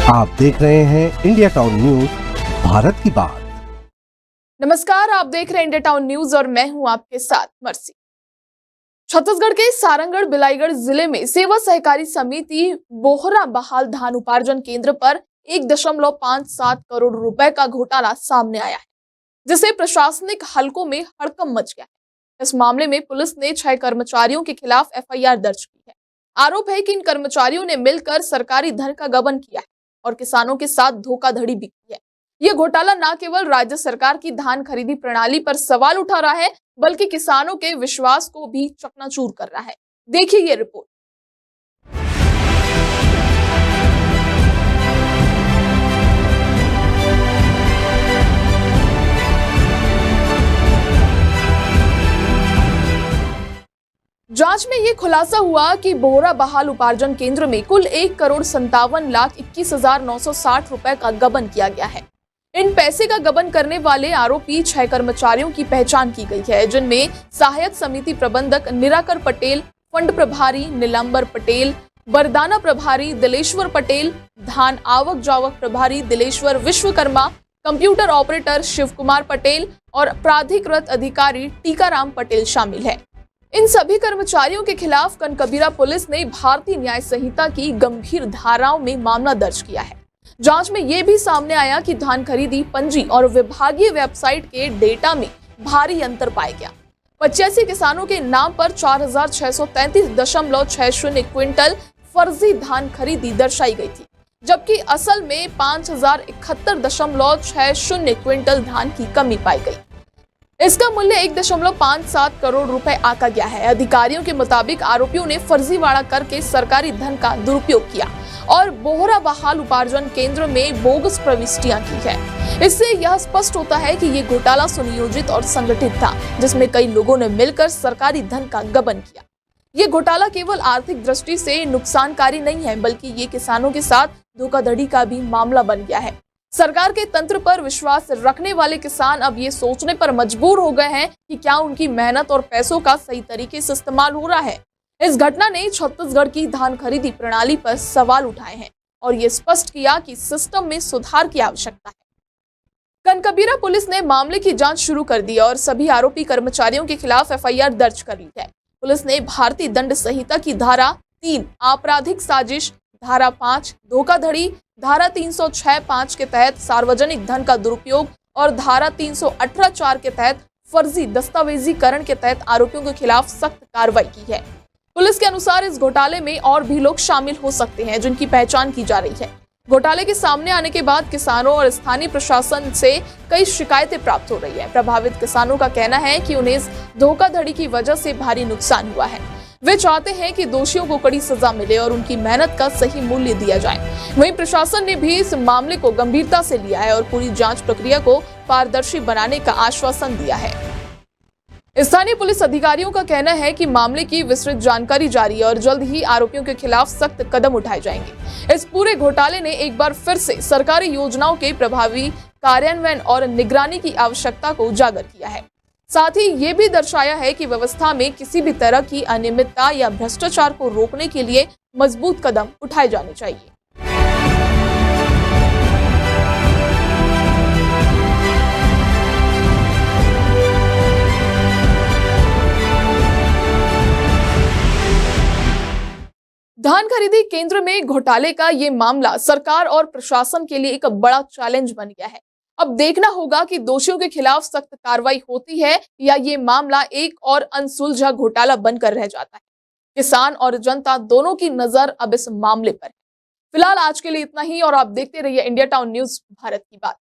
आप देख रहे हैं इंडिया टाउन न्यूज, भारत की बात। नमस्कार, आप देख रहे हैं इंडिया टाउन न्यूज और मैं हूं आपके साथ मर्सी। छत्तीसगढ़ के सारंगढ़ बिलाईगढ़ जिले में सेवा सहकारी समिति बोहरा बहाल धान उपार्जन केंद्र पर 1.57 करोड़ रुपए का घोटाला सामने आया है, जिससे प्रशासनिक हलकों में हड़कंप मच गया है। इस मामले में पुलिस ने 6 कर्मचारियों के खिलाफ एफआईआर दर्ज की है। आरोप है कि इन कर्मचारियों ने मिलकर सरकारी धन का गबन किया है और किसानों के साथ धोखाधड़ी भी की है। यह घोटाला न केवल राज्य सरकार की धान खरीदी प्रणाली पर सवाल उठा रहा है, बल्कि किसानों के विश्वास को भी चकनाचूर कर रहा है। देखिए ये रिपोर्ट। जांच में यह खुलासा हुआ कि बोहरा बहाल उपार्जन केंद्र में कुल 1,57,21,960 रुपए का गबन किया गया है। इन पैसे का गबन करने वाले आरोपी 6 कर्मचारियों की पहचान की गई है, जिनमें सहायक समिति प्रबंधक निराकर पटेल, फंड प्रभारी नीलांबर पटेल, बरदाना प्रभारी दिलेश्वर पटेल, धान आवक जावक प्रभारी दिलेश्वर विश्वकर्मा, कंप्यूटर ऑपरेटर शिव कुमार पटेल और प्राधिकृत अधिकारी टीकाराम पटेल शामिल है। इन सभी कर्मचारियों के खिलाफ कनकबीरा पुलिस ने भारतीय न्याय संहिता की गंभीर धाराओं में मामला दर्ज किया है। जांच में यह भी सामने आया कि धान खरीदी पंजी और विभागीय वेबसाइट के डेटा में भारी अंतर पाया गया। 85 किसानों के नाम पर 4,633.60 क्विंटल फर्जी धान खरीदी दर्शाई गई थी, जबकि असल में 5,071.60 क्विंटल धान की कमी पाई गई। इसका मूल्य 1.57 करोड़ रुपए आका गया है। अधिकारियों के मुताबिक आरोपियों ने फर्जीवाड़ा करके सरकारी धन का दुरुपयोग किया और बोहरा बहाल उपार्जन केंद्र में बोगस प्रविष्टियां की है। इससे यह स्पष्ट होता है कि ये घोटाला सुनियोजित और संगठित था, जिसमें कई लोगों ने मिलकर सरकारी धन का गबन किया। ये घोटाला केवल आर्थिक दृष्टि से नुकसानकारी नहीं है, बल्कि ये किसानों के साथ धोखाधड़ी का भी मामला बन गया है। सरकार के तंत्र पर विश्वास रखने वाले किसान अब ये सोचने पर मजबूर हो गए हैं कि क्या उनकी मेहनत और पैसों का सही तरीके से इस्तेमाल हो रहा है। इस घटना ने छत्तीसगढ़ की धान खरीदी प्रणाली पर सवाल उठाए हैं और ये स्पष्ट किया कि सिस्टम में सुधार की आवश्यकता है। कनकबीरा पुलिस ने मामले की जांच शुरू कर दी और सभी आरोपी कर्मचारियों के खिलाफ एफआईआर दर्ज कर ली है। पुलिस ने भारतीय दंड संहिता की धारा 3 आपराधिक साजिश, धारा 5 धोखाधड़ी, धारा 306(5) के तहत सार्वजनिक धन का दुरुपयोग और धारा 318(4) के तहत फर्जी दस्तावेजीकरण के तहत आरोपियों के खिलाफ सख्त कार्रवाई की है। पुलिस के अनुसार इस घोटाले में और भी लोग शामिल हो सकते हैं, जिनकी पहचान की जा रही है। घोटाले के सामने आने के बाद किसानों और स्थानीय प्रशासन से कई शिकायतें प्राप्त हो रही है। प्रभावित किसानों का कहना है कि उन्हें इस धोखाधड़ी की वजह से भारी नुकसान हुआ है। वे चाहते हैं कि दोषियों को कड़ी सजा मिले और उनकी मेहनत का सही मूल्य दिया जाए। वहीं प्रशासन ने भी इस मामले को गंभीरता से लिया है और पूरी जांच प्रक्रिया को पारदर्शी बनाने का आश्वासन दिया है। स्थानीय पुलिस अधिकारियों का कहना है कि मामले की विस्तृत जानकारी जारी है और जल्द ही आरोपियों के खिलाफ सख्त कदम उठाए जाएंगे। इस पूरे घोटाले ने एक बार फिर से सरकारी योजनाओं के प्रभावी कार्यान्वयन और निगरानी की आवश्यकता को उजागर किया है। साथ ही ये भी दर्शाया है कि व्यवस्था में किसी भी तरह की अनियमितता या भ्रष्टाचार को रोकने के लिए मजबूत कदम उठाए जाने चाहिए। धान खरीदी केंद्र में घोटाले का ये मामला सरकार और प्रशासन के लिए एक बड़ा चैलेंज बन गया है। अब देखना होगा कि दोषियों के खिलाफ सख्त कार्रवाई होती है या ये मामला एक और अनसुलझा घोटाला बनकर रह जाता है। किसान और जनता दोनों की नजर अब इस मामले पर है। फिलहाल आज के लिए इतना ही और आप देखते रहिए इंडिया टाउन न्यूज, भारत की बात।